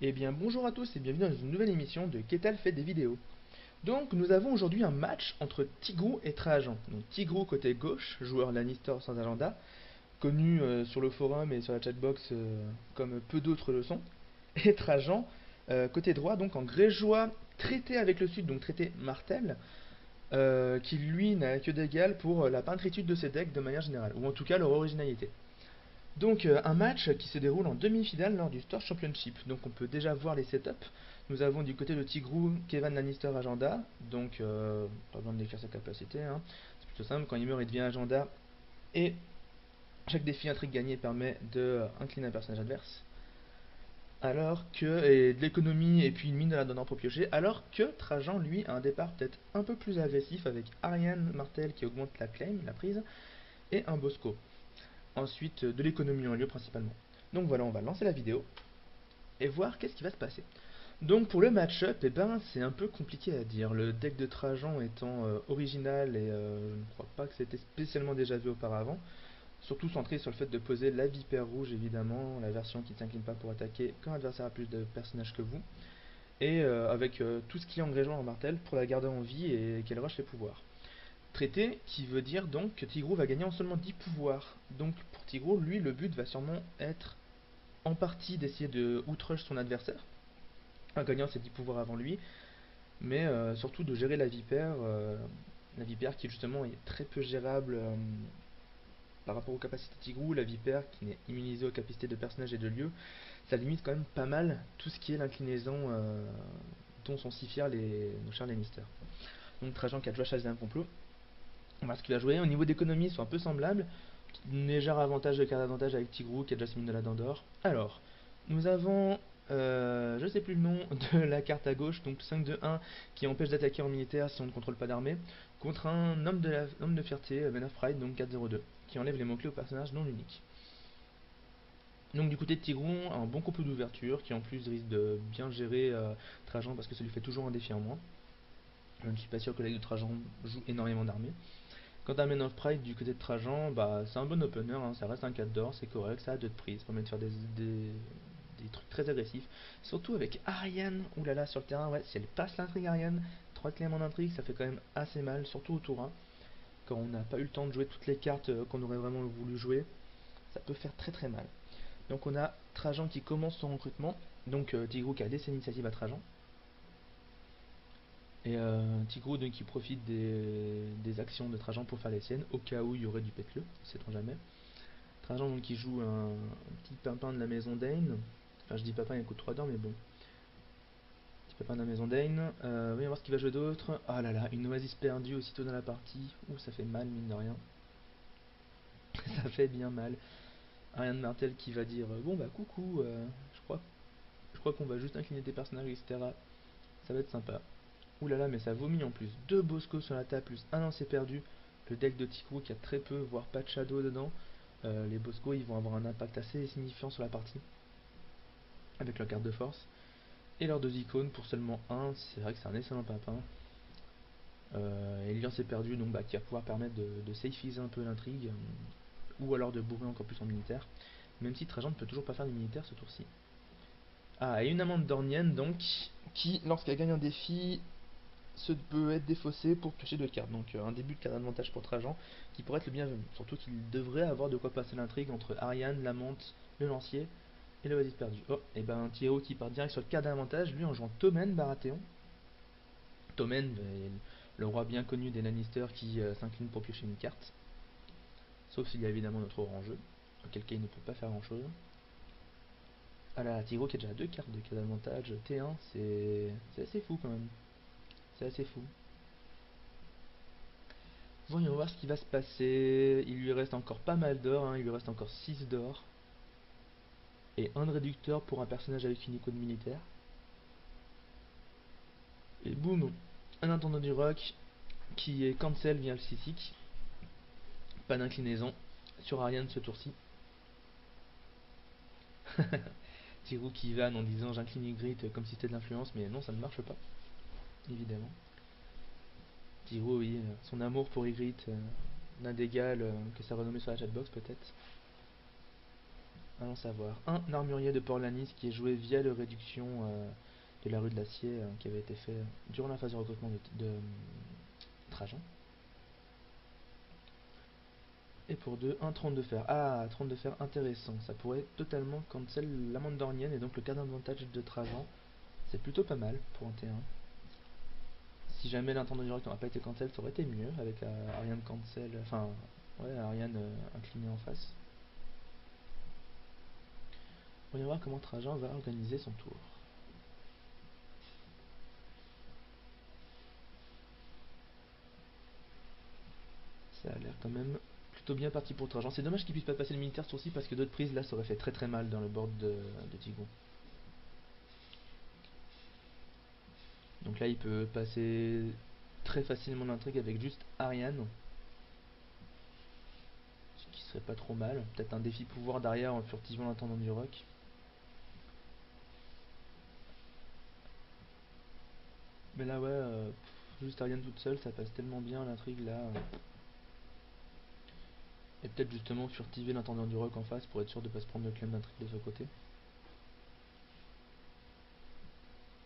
Eh bien bonjour à tous et bienvenue dans une nouvelle émission de Ketal fait des vidéos. Donc nous avons aujourd'hui un match entre Tigrou et Trajan. Donc Tigrou côté gauche, joueur Lannister sans agenda, connu sur le forum et sur la chatbox comme peu d'autres le sont. Et Trajan côté droit, donc en Grégeois traité avec le sud, donc traité Martel, qui lui n'a que d'égal pour la peintritude de ses decks de manière générale, ou en tout cas leur originalité. Donc un match qui se déroule en demi-finale lors du Store Championship. Donc on peut déjà voir les setups. Nous avons du côté de Tigrou, Kevin Lannister agenda. Donc pas besoin de décrire sa capacité, hein. C'est plutôt simple, quand il meurt il devient agenda. Et chaque défi intrigue gagné permet de incliner un personnage adverse. Alors que, et de l'économie et puis une mine de la donnant pour piocher. Alors que Trajan lui a un départ peut-être un peu plus agressif avec Ariane Martel qui augmente la claim, la prise, et un Bosco. Ensuite de l'économie en lieu principalement. Donc voilà, on va lancer la vidéo et voir qu'est-ce qui va se passer. Donc pour le match-up, eh ben, c'est un peu compliqué à dire. Le deck de Trajan étant original et je ne crois pas que c'était spécialement déjà vu auparavant. Surtout centré sur le fait de poser la vipère rouge évidemment, la version qui ne s'incline pas pour attaquer quand l'adversaire a plus de personnages que vous. Et avec tout ce qui est engrégeant en martel pour la garder en vie et qu'elle rush les pouvoirs. Traité qui veut dire donc que Tigrou va gagner en seulement 10 pouvoirs. Donc pour Tigrou, lui, le but va sûrement être en partie d'essayer de outrush son adversaire, en gagnant ses 10 pouvoirs avant lui, mais surtout de gérer la vipère qui justement est très peu gérable par rapport aux capacités de Tigrou. La vipère qui n'est immunisée aux capacités de personnages et de lieux, ça limite quand même pas mal tout ce qui est l'inclinaison dont sont si fiers nos chers Lannister. Donc Trajan qui a déjà choisi un complot. On va voir ce qu'il va jouer. Au niveau d'économie, ils sont un peu semblables. Un léger avantage de carte d'avantage avec Tigrou qui a déjà ses mines de la dent d'or. Alors, nous avons, je sais plus le nom de la carte à gauche, donc 5-2-1 qui empêche d'attaquer en militaire si on ne contrôle pas d'armée, contre un homme de fierté, Men of Pride, donc 4-0-2, qui enlève les mots-clés aux personnages non uniques. Donc du côté de Tigrou, un bon complot d'ouverture qui en plus risque de bien gérer Trajan parce que ça lui fait toujours un défi en moins. Je ne suis pas sûr que l'aide de Trajan joue énormément d'armées. Quant à Men of Pride du côté de Trajan, bah, c'est un bon opener, hein, ça reste un 4 d'or, c'est correct, ça a 2 de prise, ça permet de faire des trucs très agressifs. Surtout avec Ariane, oulala sur le terrain, ouais, si elle passe l'intrigue Ariane, 3 claims en intrigue, ça fait quand même assez mal, surtout au tour 1. Quand on n'a pas eu le temps de jouer toutes les cartes qu'on aurait vraiment voulu jouer, ça peut faire très très mal. Donc on a Trajan qui commence son recrutement, donc Tigrou qui a laissé l'initiative à Trajan. Et Tigrou donc, qui profite des actions de Trajan pour faire les siennes, au cas où il y aurait du pète-le, sait-on jamais. Trajan donc, qui joue un petit pimpin de la maison Dane. Enfin, je dis papin, il coûte 3 d'or, mais bon. Petit pimpin de la maison Dane. Voyons voir ce qu'il va jouer d'autre. Ah là là, une oasis perdue aussitôt dans la partie. Ouh, ça fait mal, mine de rien. Ça fait bien mal. Ariane Martel qui va dire bon bah coucou, je crois qu'on va juste incliner tes personnages, etc. Ça va être sympa. Ouh là là, mais ça vomit en plus. 2 Bosco sur la table plus un lancé perdu. Le deck de Tigrou qui a très peu, voire pas de shadow dedans. Les Bosco ils vont avoir un impact assez signifiant sur la partie avec leur carte de force. Et leurs 2 icônes pour seulement un, c'est vrai que c'est un excellent papin. Et Elian s'est perdu, donc bah, qui va pouvoir permettre de safeiser un peu l'intrigue, ou alors de bourrer encore plus en militaire. Même si Trajan ne peut toujours pas faire du militaire ce tour-ci. Ah, et une amende d'Ornienne donc, qui, lorsqu'elle gagne un défi, se peut être défaussé pour piocher 2 cartes. Donc un début de carte d'avantage pour Trajan qui pourrait être le bienvenu. Surtout qu'il devrait avoir de quoi passer l'intrigue entre Ariane, la menthe, le lancier et le oasis perdu. Oh, et ben un Thierry qui part direct sur le carte d'avantage, lui en jouant Tommen Baratheon. Tommen, le roi bien connu des Lannister qui s'incline pour piocher une carte. Sauf s'il y a évidemment notre roi en jeu, auquel cas il ne peut pas faire grand chose. Ah là, Tigro qui a déjà 2 cartes de carte d'avantage, T1, c'est assez fou quand même. C'est assez fou. Voyons voir ce qui va se passer. Il lui reste encore pas mal d'or, hein. Il lui reste encore 6 d'or. Et un de réducteur pour un personnage avec une icône militaire. Et boum, un intendant du rock qui est cancel via le Sisik. Pas d'inclinaison sur Ariane ce tour-ci. Tirou qui vanne en disant j'incline Ygritte comme si c'était de l'influence, mais non, ça ne marche pas, évidemment. Tirou, oui, son amour pour Ygritte n'a d'égal que sa renommée sur la chatbox, peut-être. Allons savoir. Un armurier de Port-Lanis qui est joué via le réduction de la rue de l'Acier qui avait été fait durant la phase de recrutement de Trajan. Et pour 2, un trône de fer. Ah, trône de fer intéressant. Ça pourrait totalement cancel l'amende dornienne et donc le cas d'avantage de Trajan. C'est plutôt pas mal pour un T1. Si jamais l'intendant du rock n'aurait pas été cancel, ça aurait été mieux avec Ariane cancel. Enfin, ouais, Ariane inclinée en face. Voyons voir comment Trajan va organiser son tour. Ça a l'air quand même plutôt bien parti pour Trajan. C'est dommage qu'il puisse pas passer le militaire ce tour-ci parce que d'autres prises là ça aurait fait très très mal dans le board de Tigon. Donc là il peut passer très facilement l'intrigue avec juste Ariane. Ce qui serait pas trop mal. Peut-être un défi pouvoir derrière en furtivant l'intendant du rock. Mais là ouais, juste Ariane toute seule ça passe tellement bien l'intrigue là. Et peut-être justement furtiver l'intendant du rock en face pour être sûr de pas se prendre le claim d'intrigue de ce côté.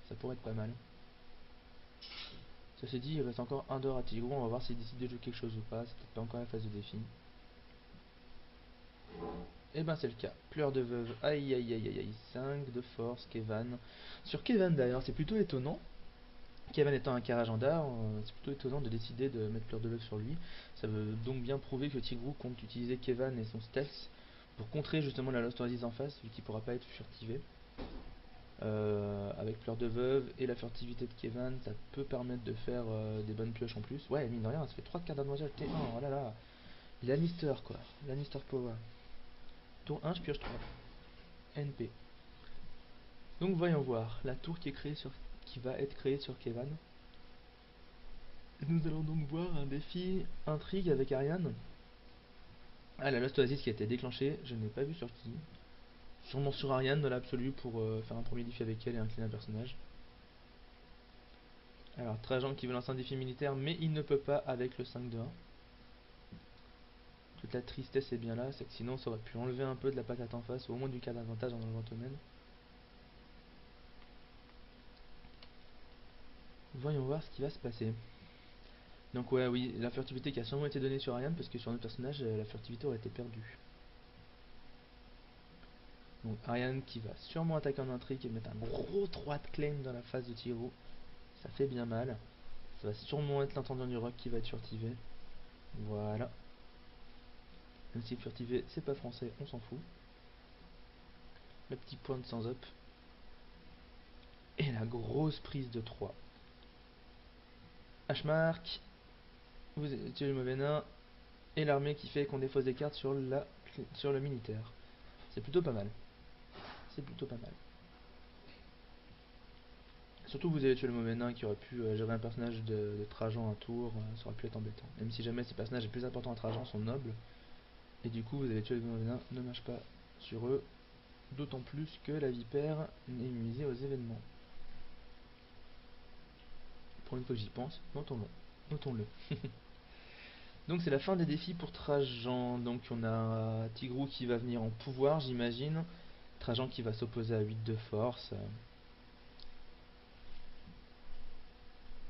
Ça pourrait être pas mal. Ceci dit, il reste encore un d'or à Tigrou, on va voir s'il décide de jouer quelque chose ou pas, c'est peut-être pas encore la phase de défi. Et ben c'est le cas, pleurs de veuve, aïe aïe aïe aïe aïe, 5 de force, Kevan. Sur Kevan d'ailleurs, c'est plutôt étonnant. Kevan étant un Karajandar, c'est plutôt étonnant de décider de mettre pleurs de veuve sur lui. Ça veut donc bien prouver que Tigrou compte utiliser Kevan et son stealth pour contrer justement la Lost Oasis en face, vu qu'il pourra pas être furtivé. Avec pleurs de veuve et la furtivité de Kevan, ça peut permettre de faire des bonnes pioches en plus. Ouais, mine de rien, ça fait 3 cartes d'advantage T1, oh là là. Lannister quoi, Lannister Power. Tour 1, je pioche 3. NP. Donc voyons voir, la tour qui va être créée sur Kevan. Nous allons donc voir un défi intrigue avec Ariane. Ah, la Lost Oasis qui a été déclenchée, je n'ai pas vu sur qui. Sûrement sur Ariane dans l'absolu pour faire un premier défi avec elle et incliner un personnage. Alors, Trajan qui veut lancer un défi militaire, mais il ne peut pas avec le 5 de 1. Toute la tristesse est bien là, c'est que sinon ça aurait pu enlever un peu de la patate en face, ou au moins du cas d'avantage dans le Ventomène. Voyons voir ce qui va se passer. Donc ouais, oui, la furtivité qui a sûrement été donnée sur Ariane, parce que sur notre personnage, la furtivité aurait été perdue. Donc Ariane qui va sûrement attaquer en intrigue et mettre un gros 3 de claim dans la phase de Tiro. Ça fait bien mal. Ça va sûrement être l'intendant du rock qui va être furtivé. Voilà. Même si furtivé c'est pas français, on s'en fout. Le petit point de sans up. Et la grosse prise de 3. Hmark. Vous tuez le mauvais nain. Et l'armée qui fait qu'on défausse des cartes sur le militaire. C'est plutôt pas mal. C'est plutôt pas mal. Surtout vous avez tué le mauvais nain qui aurait pu gérer un personnage de Trajan à tour, ça aurait pu être embêtant. Même si jamais ces personnages les plus importants à Trajan sont nobles. Et du coup vous avez tué le mauvais nain, ne mâche pas sur eux. D'autant plus que la vipère est immunisée aux événements. Pour une fois que j'y pense, notons-le. Donc c'est la fin des défis pour Trajan. Donc on a Tigrou qui va venir en pouvoir j'imagine. Trajan qui va s'opposer à 8 de force.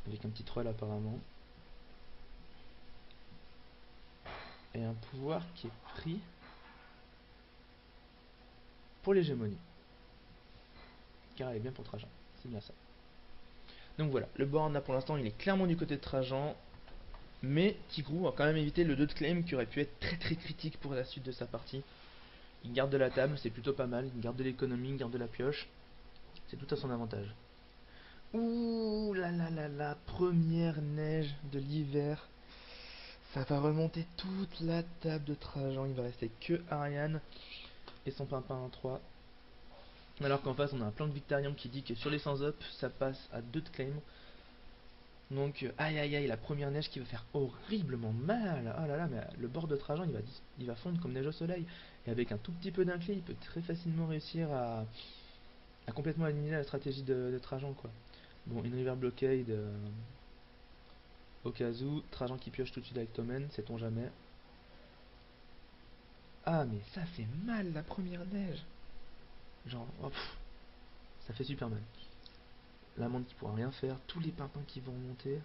Avec un petit troll apparemment. Et un pouvoir qui est pris pour l'hégémonie. Car elle est bien pour Trajan. C'est bien ça. Donc voilà, le board là pour l'instant il est clairement du côté de Trajan. Mais Tigrou a quand même évité le 2 de claim qui aurait pu être très très critique pour la suite de sa partie. Il garde de la table, c'est plutôt pas mal. Il garde de l'économie, il garde de la pioche. C'est tout à son avantage. Ouh là là là là, première neige de l'hiver. Ça va remonter toute la table de Trajan. Il va rester que Ariane et son pimpin 3. Alors qu'en face on a un plan de Victarion qui dit que sur les sans up ça passe à 2 de claim. Donc aïe aïe aïe, la première neige qui va faire horriblement mal. Oh là là, mais le bord de Trajan il va fondre comme neige au soleil. Et avec un tout petit peu d'inclé il peut très facilement réussir à complètement éliminer la stratégie de Trajan quoi. Bon, une river blockade au cas où, Trajan qui pioche tout de suite avec Tomen, sait-on jamais. Ah mais ça fait mal la première neige. Genre, oh, pff, ça fait super mal. L'amande qui pourra rien faire, tous les pimpins qui vont monter.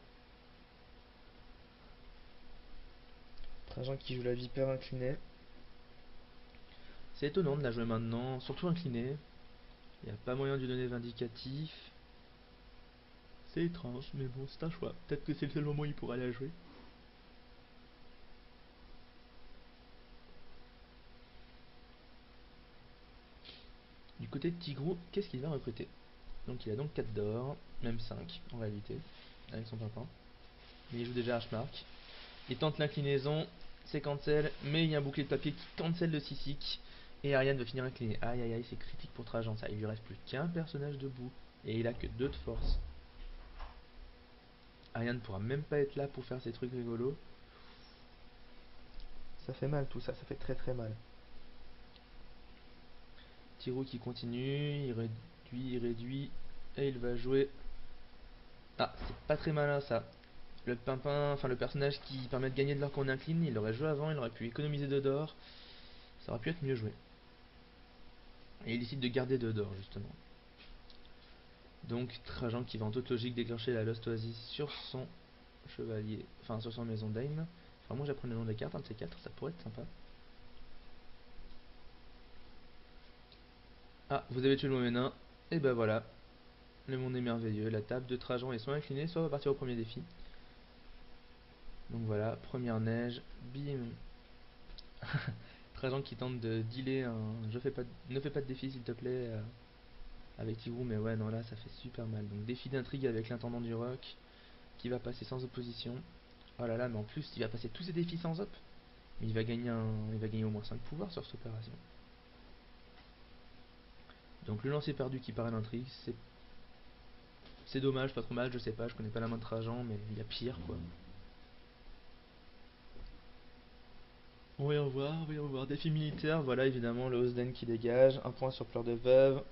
Trajan qui joue la vipère inclinée. C'est étonnant de la jouer maintenant, surtout inclinée. Il n'y a pas moyen de lui donner vindicatif. C'est étrange, mais bon, c'est un choix. Peut-être que c'est le seul moment où il pourra la jouer. Du côté de Tigrou, qu'est-ce qu'il va recruter? Donc il a donc 4 d'or, même 5 en réalité, avec son pimpin. Mais il joue déjà Archmark. Il tente l'inclinaison, c'est cancel, mais il y a un bouclier de papier qui cancel le Sisic. Et Ariane va finir incliné. Aïe aïe aïe, c'est critique pour Trajan ça. Il lui reste plus qu'un personnage debout. Et il a que 2 de force. Ariane ne pourra même pas être là pour faire ses trucs rigolos. Ça fait mal tout ça, ça fait très très mal. Tiro qui continue, il réduit, et il va jouer. Ah, c'est pas très malin ça. Le pimpin, enfin le personnage qui permet de gagner de l'or qu'on incline, il aurait joué avant, il aurait pu économiser 2 d'or. Ça aurait pu être mieux joué. Et il décide de garder 2 d'or justement. Donc Trajan qui va en toute logique déclencher la Lost Oasis sur son chevalier, enfin sur son maison d'Aim. Enfin moi j'apprends le nom des cartes, un de ces quatre, ça pourrait être sympa. Ah, vous avez tué le mauvais nain, et ben voilà. Le monde est merveilleux, la table de Trajan est soit inclinée, soit va partir au premier défi. Donc voilà, première neige, bim. Trajan qui tente de dealer un ne fais pas de défi s'il te plaît avec Tigrou, mais ouais non là ça fait super mal. Donc défi d'intrigue avec l'intendant du rock qui va passer sans opposition. Oh là là, mais en plus il va passer tous ses défis sans op. Mais il va gagner au moins 5 pouvoirs sur cette opération. Donc le lancer perdu qui paraît l'intrigue, c'est dommage, pas trop mal, je sais pas, je connais pas la main de Trajan, mais il y a pire quoi. Voyons voir. Défi militaire, voilà évidemment le Osden qui dégage, un point sur pleurs de veuve.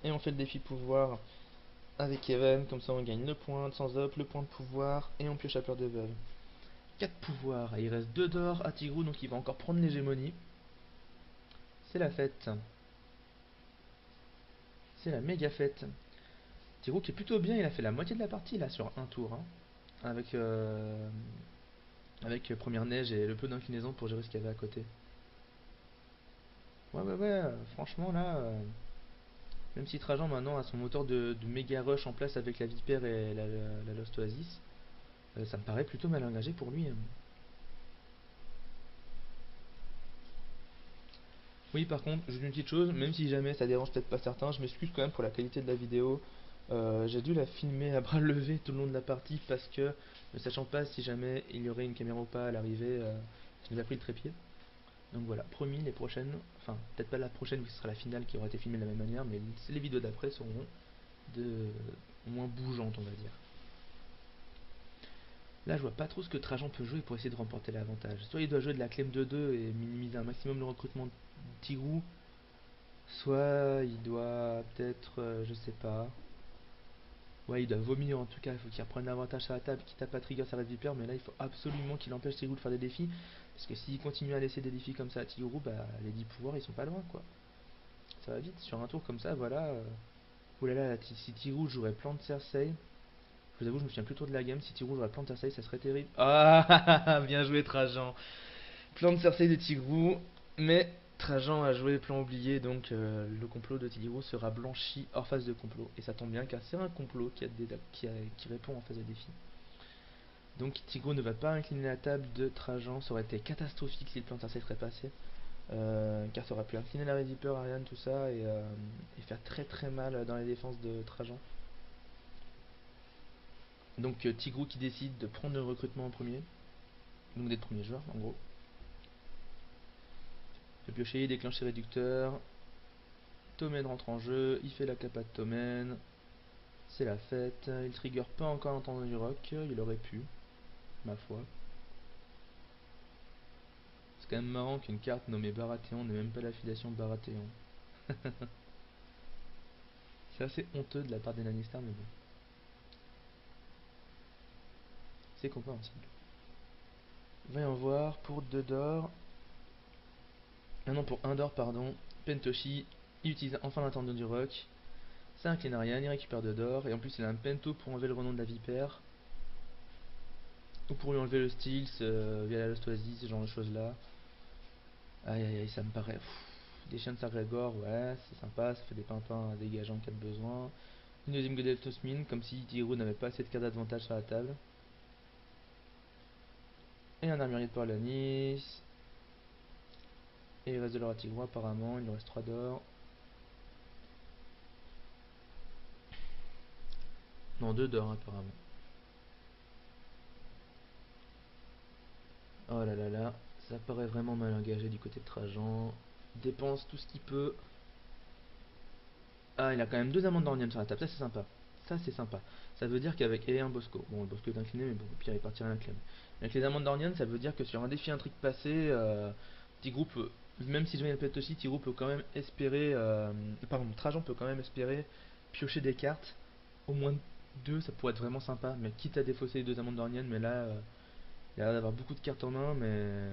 Et on fait le défi pouvoir avec Even, comme ça on gagne le point de sans op, le point de pouvoir, et on pioche à pleurs de veuve. 4 pouvoirs, et il reste 2 d'or à Tigrou, donc il va encore prendre l'hégémonie. C'est la fête. C'est la méga fête. Tigrou qui est plutôt bien, il a fait la moitié de la partie là sur un tour. Hein, avec première neige et le peu d'inclinaison pour gérer ce qu'il y avait à côté. Ouais, franchement là, même si Trajan maintenant a son moteur de méga rush en place avec la Vipère et la Lost Oasis, ça me paraît plutôt mal engagé pour lui. Hein. Oui, par contre, juste une petite chose, même si jamais ça dérange peut-être pas certains, je m'excuse quand même pour la qualité de la vidéo. J'ai dû la filmer à bras levés tout le long de la partie parce que, ne sachant pas si jamais il y aurait une caméra ou pas à l'arrivée, je n'ai pas pris le trépied. Donc voilà, promis, les prochaines, enfin peut-être pas la prochaine vu que ce sera la finale qui aura été filmée de la même manière, mais les vidéos d'après seront de moins bougeantes, on va dire. Là, je vois pas trop ce que Trajan peut jouer pour essayer de remporter l'avantage. Soit il doit jouer de la Clem 2-2 et minimiser un maximum le recrutement de Tigrou, soit il doit peut-être, je sais pas. Ouais, il doit vomir en tout cas, il faut qu'il reprenne l'avantage sur la table, quitte à pas trigger sa Red Viper, mais là il faut absolument qu'il empêche Tigrou de faire des défis, parce que s'il continue à laisser des défis comme ça à Tigrou, bah les 10 pouvoirs ils sont pas loin quoi. Ça va vite, sur un tour comme ça, voilà. Oulala, si Tigrou jouerait plan de Cersei, je vous avoue, je me souviens plus trop de la game, si Tigrou jouerait plan de Cersei, ça serait terrible. Ah, bien joué Trajan. Plan de Cersei de Tigrou, mais Trajan a joué plan oublié, donc le complot de Tigrou sera blanchi hors phase de complot. Et ça tombe bien car c'est un complot qui répond en phase de défi. Donc Tigrou ne va pas incliner la table de Trajan, ça aurait été catastrophique si le plan de Cersei serait passé. Car ça aurait pu incliner la Reaper, Ariane, tout ça, et faire très très mal dans les défenses de Trajan. Donc Tigrou qui décide de prendre le recrutement en premier, donc d'être premier joueur en gros. Le piocher, déclenche ses réducteurs. Tommen rentre en jeu, il fait la capa de Tommen. C'est la fête. Il trigger pas encore l'entendant du rock, il aurait pu, ma foi. C'est quand même marrant qu'une carte nommée Baratheon n'ait même pas l'affiliation Baratheon. C'est assez honteux de la part des Lannister, mais bon. C'est compréhensible. Voyons voir pour 2 d'or. Maintenant pour Indor, pardon, Pentoshi, il utilise enfin l'intendant du roc. Ça incline à rien, il récupère de d'or. Et en plus il a un pento pour enlever le renom de la vipère. Ou pour lui enlever le styles via la Lost Oasis, ce genre de choses là. Aïe aïe aïe, ça me paraît. Des chiens de Sargrégor, ouais, c'est sympa, ça fait des pimpins à dégager en cas de besoin. Une deuxième Godel Tosmin, comme si Tigro n'avait pas assez de cartes d'avantage sur la table. Et un armurier de Parlanis. Et il reste de l'or à Tigro apparemment, il lui reste 3 d'or. Non, 2 d'or apparemment. Oh là là là, ça paraît vraiment mal engagé du côté de Trajan. Il dépense tout ce qu'il peut. Ah, il a quand même 2 amandes d'ornium sur la table, ça c'est sympa. Ça c'est sympa. Ça veut dire qu'avec et un Bosco, bon le Bosco est incliné mais bon au pire il partira à l'inclin. Avec les amandes d'ornium ça veut dire que sur un défi intrigue passé, Tigrou peut, même si je viens peut aussi, Tigrou peut quand même espérer, pardon, Trajan peut quand même espérer piocher des cartes, au moins 2 ça pourrait être vraiment sympa, mais quitte à défausser les 2 amandes d'ornium, mais là il a l'air d'avoir beaucoup de cartes en main, mais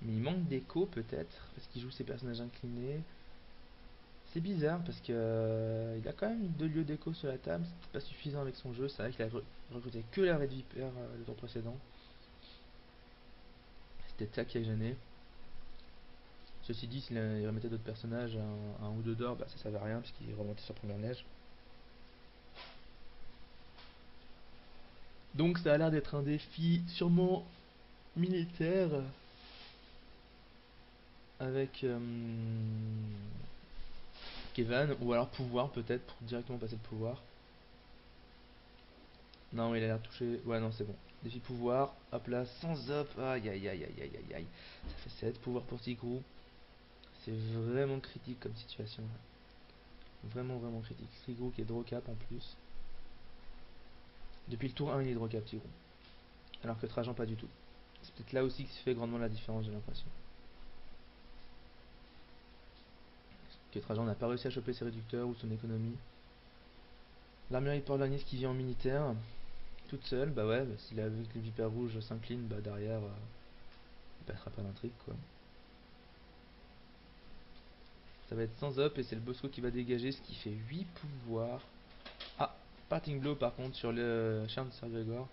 il manque d'écho peut-être, parce qu'il joue ses personnages inclinés. C'est bizarre parce que il a quand même 2 lieux d'écho sur la table, c'est pas suffisant avec son jeu. C'est vrai qu'il a recruté que la Red Viper le tour précédent. C'était ça qui a gêné. Ceci dit, s'il remettait d'autres personnages à 1 ou 2 d'or, bah ça servait à rien puisqu'il remontait sur première neige. Donc ça a l'air d'être un défi sûrement militaire avec Kevan, ou alors pouvoir peut-être pour directement passer le pouvoir. Non, il a l'air touché. Ouais, non, c'est bon. Défi pouvoir. Hop là, sans up. Aïe aïe aïe aïe aïe aïe aïe. Ça fait 7 pouvoir pour Tigrou. C'est vraiment critique comme situation. Vraiment, vraiment critique. Tigrou qui est draw cap en plus. Depuis le tour 1, il est draw cap Tigrou. Alors que Trajan, pas du tout. C'est peut-être là aussi que se fait grandement la différence, j'ai l'impression. Que Trajan n'a pas réussi à choper ses réducteurs ou son économie. L'armurier Porlanis qui vient en militaire. Toute seule, bah ouais, bah, s'il a vu que les vipères rouges s'inclinent, bah derrière, il passera pas d'intrigue quoi. Ça va être sans up et c'est le Bosco qui va dégager, ce qui fait 8 pouvoirs. Ah, Parting Blow par contre sur le chien de Sargrégor.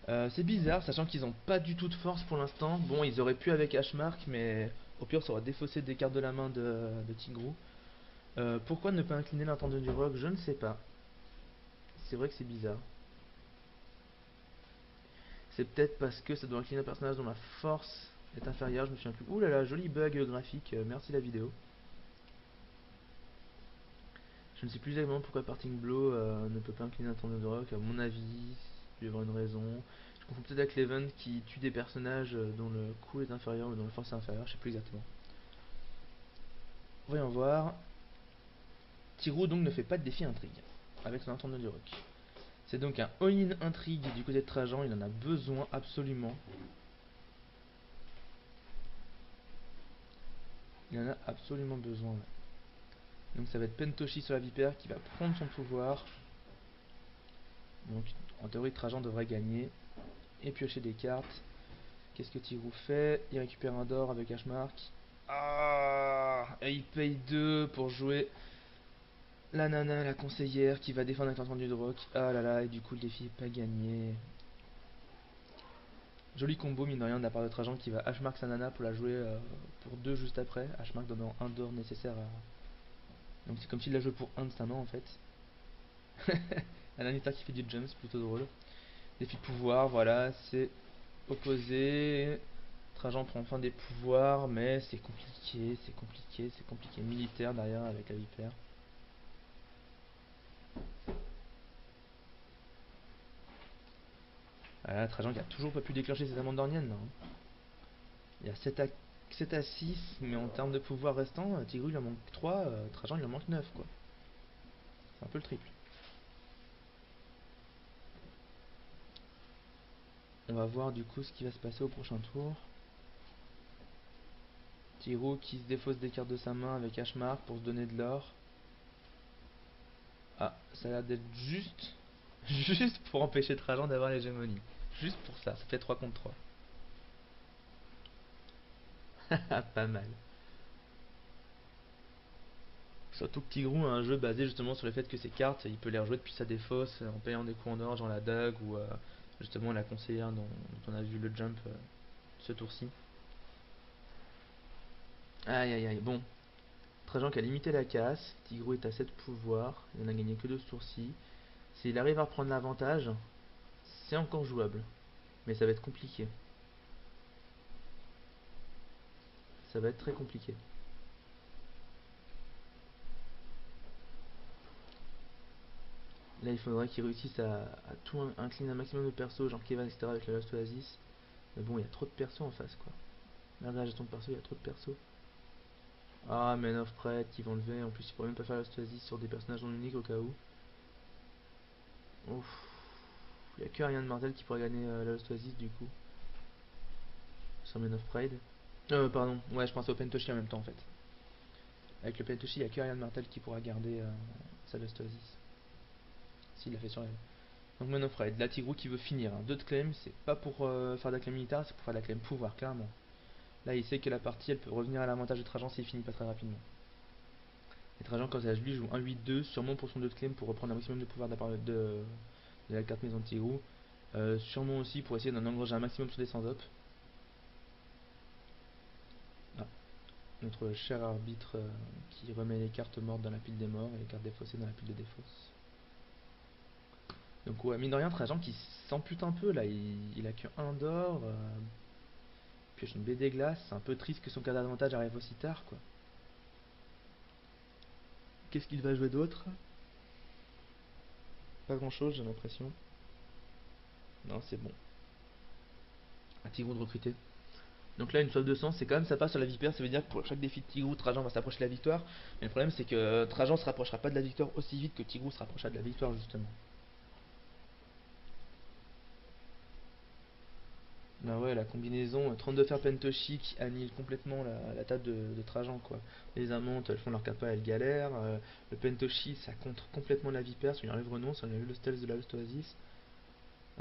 C'est bizarre, sachant qu'ils ont pas du tout de force pour l'instant. Bon, ils auraient pu avec Hmark, mais au pire ça aurait défaussé des cartes de la main de Tigrou. Pourquoi ne pas incliner l'intendant du rock? Je ne sais pas. C'est vrai que c'est bizarre. C'est peut-être parce que ça doit incliner un personnage dont la force est inférieure, je me souviens plus. Ouh là là, joli bug graphique, merci la vidéo. Je ne sais plus exactement pourquoi Parting Blow ne peut pas incliner un tournoi de rock. À mon avis, il doit y avoir une raison. Je confonds peut-être avec l'event qui tue des personnages dont le coût est inférieur ou dont la force est inférieure. Je sais plus exactement. Voyons voir. Tirou donc ne fait pas de défi intrigue avec son tournoi du rock. C'est donc un all-in intrigue du côté de Trajan. Il en a besoin absolument. Il en a absolument besoin. Ouais. Donc ça va être Pentoshi sur la vipère qui va prendre son pouvoir. Donc en théorie Trajan devrait gagner et piocher des cartes. Qu'est-ce que Tigrou fait? Il récupère un d'or avec Hmark. Ah, et il paye 2 pour jouer la nana, la conseillère qui va défendre avec l'entendu de rock. Ah là là, et du coup le défi est pas gagné. Joli combo mine de rien de la part de Trajan qui va Hmark sa nana pour la jouer pour 2 juste après. Hmark donnant un d'or nécessaire à... Donc c'est comme s'il la joué pour 1 de sa main en fait. Un Lannister qui fait du jump, c'est plutôt drôle. Défi pouvoir, voilà, c'est opposé. Trajan prend enfin des pouvoirs, mais c'est compliqué, c'est compliqué, c'est compliqué. Militaire derrière avec la vipère. Voilà, Trajan qui a toujours pas pu déclencher ses amendes d'Ornienne. Il y a 7 à 6, mais en termes de pouvoir restant, Tigru il en manque 3, Trajan il en manque 9 quoi. C'est un peu le triple. On va voir du coup ce qui va se passer au prochain tour. Tigru qui se défausse des cartes de sa main avec Hmark pour se donner de l'or. Ah, ça a l'air d'être juste, juste pour empêcher Trajan d'avoir l'hégémonie. Juste pour ça, ça fait 3 contre 3. Pas mal. Surtout que Tigrou a un jeu basé justement sur le fait que ses cartes, il peut les rejouer depuis sa défausse en payant des coups en or, genre la dague ou justement la conseillère dont on a vu le jump ce tour-ci. Aïe aïe aïe, bon. Trajan qui a limité la casse, Tigrou est à 7 pouvoirs, il n'a gagné que 2 ce tour-ci. S'il arrive à reprendre l'avantage, c'est encore jouable. Mais ça va être compliqué. Ça va être très compliqué. Là, il faudrait qu'il réussisse à tout incliner un maximum de persos, genre Kevin, etc. avec la Lost Oasis. Mais bon, il y a trop de persos en face, quoi. Regarde la gestion de persos, il y a trop de persos. Ah, Men of Pride qui vont lever. En plus, il pourrait même pas faire la Lost Oasis sur des personnages non uniques au cas où. Ouf. Il n'y a que Ariane Martel qui pourrait gagner la Lost Oasis du coup. Sur Men of Pride. Pardon. Ouais, je pensais au Pentoshi en même temps en fait. Avec le Pentoshi, il n'y a que Ariane Martel qui pourra garder sa Lost Oasis. S'il l'a fait sur elle. Donc Man of Raid, là Tigrou qui veut finir. Hein. 2 de claim, c'est pas pour faire de la claim militaire, c'est pour faire de la claim pouvoir, clairement. Là il sait que la partie elle peut revenir à l'avantage de Trajan s'il finit pas très rapidement. Et Trajan quand lui joue un 8-2, sûrement pour son 2 de claim pour reprendre un maximum de pouvoir de la carte maison de Tigrou. Sûrement aussi pour essayer d'en engranger un maximum sur des sans-op. Ah, notre cher arbitre qui remet les cartes mortes dans la pile des morts et les cartes défaussées dans la pile de défausse. Donc ouais, mine de rien, Trajan qui s'ampute un peu là, il a que 1 d'or. Pioche une BD glace, c'est un peu triste que son cas d'avantage arrive aussi tard quoi. Qu'est-ce qu'il va jouer d'autre? Pas grand chose j'ai l'impression. Non c'est bon. Un Tigrou de recruter. Donc là une soif de sang c'est quand même sympa sur la vipère, ça veut dire que pour chaque défi de Tigrou, Trajan va s'approcher de la victoire. Mais le problème c'est que Trajan se rapprochera pas de la victoire aussi vite que Tigrou se rapprochera de la victoire justement. Bah ouais, la combinaison 32 fer Pentoshi qui annihile complètement la table de Trajan quoi. Les amantes elles font leur capa, elles galèrent. Le Pentoshi ça contre complètement la vipère, si on y enlève renonce, on a eu le stealth de la Lost Oasis.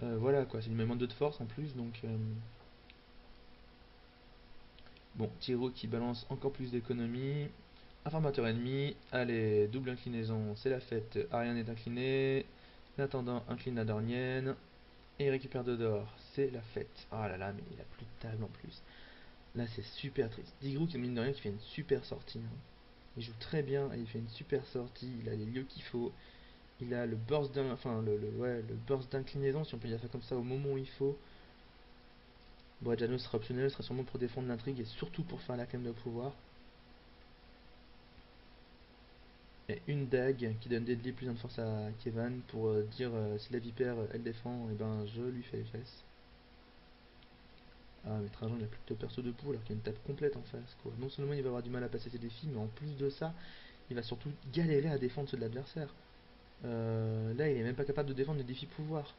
Voilà quoi, c'est une même 2 de force en plus donc. Bon, Tiro qui balance encore plus d'économie. Informateur ennemi, allez, double inclinaison, c'est la fête. Ariane est incliné. L'intendant incline la Dornienne. Et il récupère 2 d'or, c'est la fête. Oh là là, mais il a plus de table en plus. Là, c'est super triste. Digrou, qui mine de rien, qui fait une super sortie. Hein. Il joue très bien et il fait une super sortie. Il a les lieux qu'il faut. Il a le burst enfin, ouais, le burst d'inclinaison, si on peut dire ça comme ça, au moment où il faut. Bon, Jano sera optionnel, sera sûrement pour défendre l'intrigue et surtout pour faire la claim de pouvoir. Et une dague qui donne deadly plus de force à Kevin pour dire si la vipère elle défend, et ben je lui fais les fesses. Ah mais Trajan il a plus de perso debout alors qu'il y a une table complète en face quoi. Non seulement il va avoir du mal à passer ses défis, mais en plus de ça, il va surtout galérer à défendre ceux de l'adversaire. Là il est même pas capable de défendre les défis pouvoir.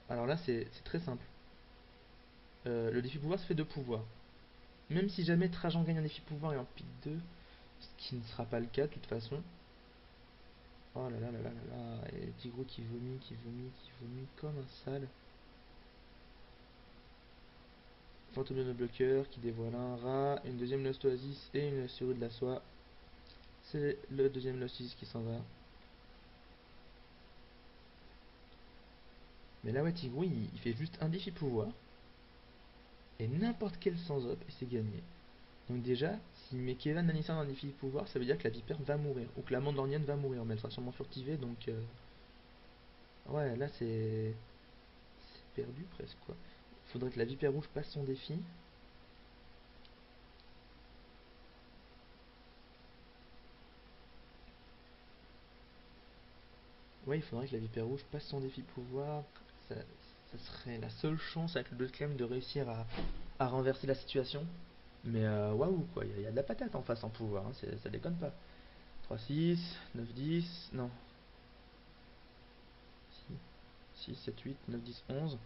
Alors là c'est très simple. Le défi pouvoir ça fait 2 pouvoirs. Même si jamais Trajan gagne un défi pouvoir et en pique 2, ce qui ne sera pas le cas de toute façon. Oh là là là là là là, et Tigro qui vomit, qui vomit, qui vomit comme un sale. Fantôme de bloqueur qui dévoile un rat, une deuxième Lost Oasis et une serrure de la soie. C'est le deuxième Lost Oasis qui s'en va. Mais là ouais Tigro il fait juste un défi pouvoir. Et n'importe quel sans op et c'est gagné. Donc déjà, s'il met Kevin Nanissa dans un défi pouvoir, ça veut dire que la vipère va mourir. Ou que la mandalorienne va mourir, mais elle sera sûrement furtivée donc... Ouais là c'est perdu presque quoi. Faudrait que la vipère rouge passe son défi. Ouais, il faudrait que la Vipère Rouge passe son défi pouvoir. Ça, ça serait la seule chance avec le 2 de Clem de réussir à renverser la situation. Mais waouh, quoi, il y a de la patate en face en pouvoir, hein, ça déconne pas. 3-6, 9-10, non. 6, 7, 8, 9, 10, 11.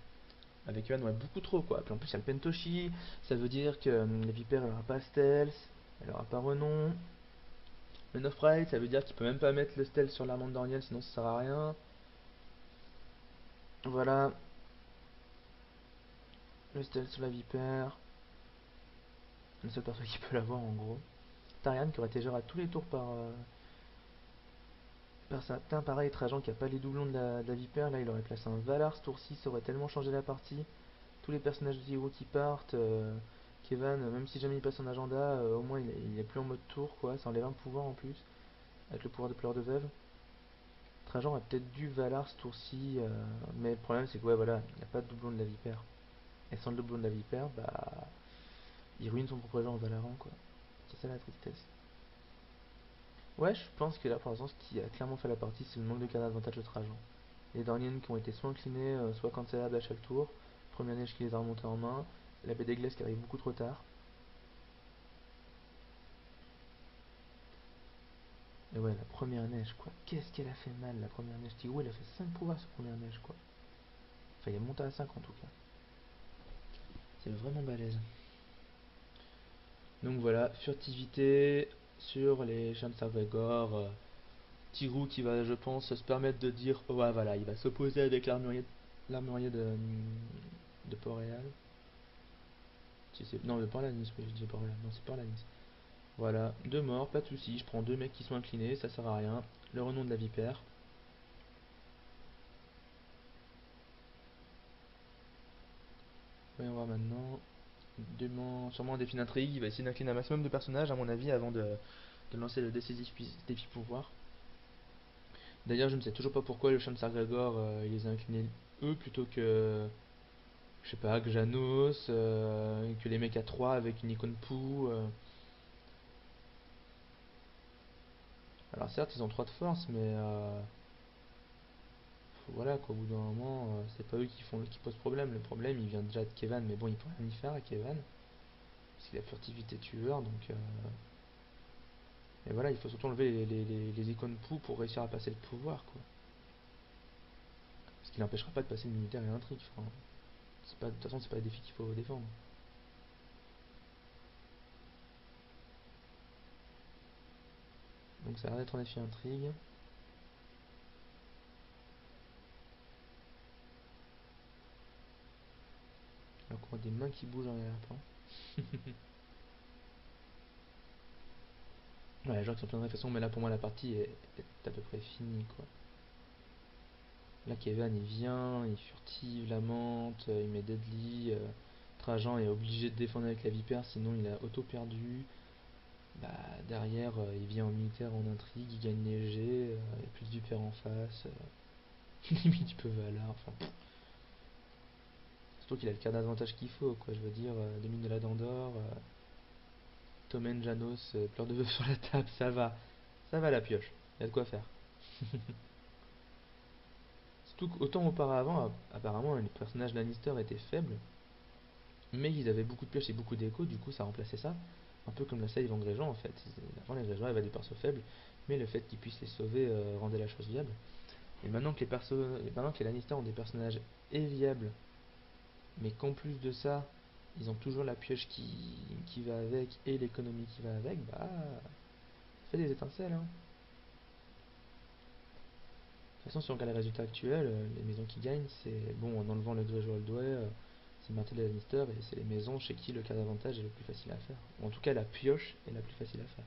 Avec Yuan, ouais, beaucoup trop quoi. Puis en plus, il y a le Pentoshi, ça veut dire que la Vipère elle aura pas Stealth, elle aura pas Renom. Le 9 Pride, ça veut dire qu'il peut même pas mettre le Stealth sur l'armande d'Orniel, sinon ça sert à rien. Voilà, le Stealth sur la Vipère. le seul perso qui peut l'avoir en gros. Tarian qui aurait été géré à tous les tours par certains, pareil, Trajan qui a pas les doublons de la Vipère, là il aurait placé un Valar ce tour-ci, ça aurait tellement changé la partie. Tous les personnages de Tigro qui partent, Kevan, même si jamais il passe son agenda, au moins il est plus en mode tour quoi, ça enlève un pouvoir en plus, avec le pouvoir de pleurs de veuve. Trajan a peut-être dû Valar ce tour-ci, mais le problème c'est que ouais voilà, il n'y a pas de doublon de la Vipère. Et sans le doublon de la Vipère, bah il ruine son propre jeu en Valorant quoi. C'est ça la tristesse. Ouais, je pense que là pour l'instant ce qui a clairement fait la partie c'est le manque de cartes d'avantage de Trajan. Les Darniennes qui ont été soit inclinés, soit cancellables à chaque tour. Première neige qui les a remontés en main. La baie des glaces qui arrive beaucoup trop tard. Et ouais, la première neige quoi. Qu'est-ce qu'elle a fait mal la première neige. Tigro il a fait 5 pouvoirs sur première neige quoi. Enfin il est monté à 5 en tout cas. C'est vraiment balèze. Donc voilà, furtivité sur les chiens de Sarvegor. Tigrou qui va, je pense, se permettre de dire oh, ouais, voilà, il va s'opposer avec l'armurier de Port-Réal. Si non, de Port-la-Nice, oui, je dis Port-Réal. Non, c'est Port-la-Nice. Voilà, deux morts, pas de soucis. Je prends deux mecs qui sont inclinés, ça sert à rien. Le renom de la vipère. Voyons voir maintenant. Sûrement un défi d'intrigue. Il va essayer d'incliner un maximum de personnages, à mon avis, avant de lancer le décisif défi pouvoir. D'ailleurs, je ne sais toujours pas pourquoi le chien de Sargrégor, il les a inclinés eux plutôt que, je sais pas, que Janos, que les mecs à 3 avec une icône pou. Alors certes, ils ont 3 de force, mais voilà quoi, au bout d'un moment, c'est pas eux qui posent problème. Le problème, il vient déjà de Kevan, mais bon, il peut rien y faire à Kevan, parce qu'il a furtivité tueur, donc. Et voilà, il faut surtout enlever les icônes pou pour réussir à passer le pouvoir, quoi. Ce qui n'empêchera pas de passer le militaire et l'intrigue. Enfin, de toute façon, c'est pas des défis qu'il faut défendre. Donc ça a l'air d'être un défi intrigue. Alors qu'on voit des mains qui bougent en arrière-plan. Ouais, les gens qui sont plein de réflexions, mais là pour moi la partie est à peu près finie quoi. Là Kevin il vient, il furtive, la menthe, il met Deadly, Trajan est obligé de défendre avec la vipère sinon il a auto perdu. Bah derrière il vient en militaire en intrigue, il gagne léger, il n'y a plus de vipère en face, limite il peut Valar, enfin surtout qu'il a le card d'avantage qu'il faut quoi, je veux dire, 2000 de la Dandor, Tomen, Janos, pleurs de vœux sur la table, ça va la pioche, il y a de quoi faire. Surtout qu'autant auparavant, apparemment, les personnages Lannister étaient faibles, mais ils avaient beaucoup de pioches et beaucoup d'écho, du coup ça remplaçait ça. Un peu comme la save en Grégeant en fait. Avant les Grégeants avaient des persos faibles, mais le fait qu'ils puissent les sauver rendait la chose viable. Et maintenant que les Lannister ont des personnages et viables, mais qu'en plus de ça, ils ont toujours la pioche qui va avec et l'économie qui va avec, bah ça fait des étincelles hein. De toute façon, si on regarde les résultats actuels, les maisons qui gagnent, c'est bon en enlevant le Greyjoy Oldway, c'est Martell et Lannister, et c'est les maisons chez qui le cas d'avantage est le plus facile à faire. Ou en tout cas, la pioche est la plus facile à faire.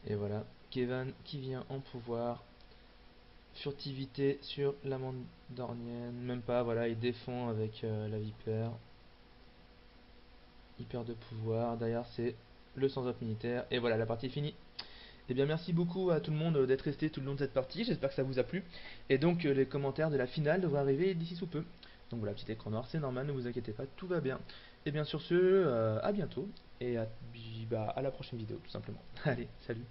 Et voilà, Kevan qui vient en pouvoir, furtivité sur l'amande dornienne, même pas, voilà, il défend avec la vipère, hyper de pouvoir, derrière c'est le sans-op militaire, et voilà, la partie est finie. Eh bien merci beaucoup à tout le monde d'être resté tout le long de cette partie, j'espère que ça vous a plu. Et donc les commentaires de la finale devraient arriver d'ici sous peu. Donc voilà, petit écran noir, c'est normal, ne vous inquiétez pas, tout va bien. Et bien sur ce, à bientôt, et à la prochaine vidéo tout simplement. Allez, salut.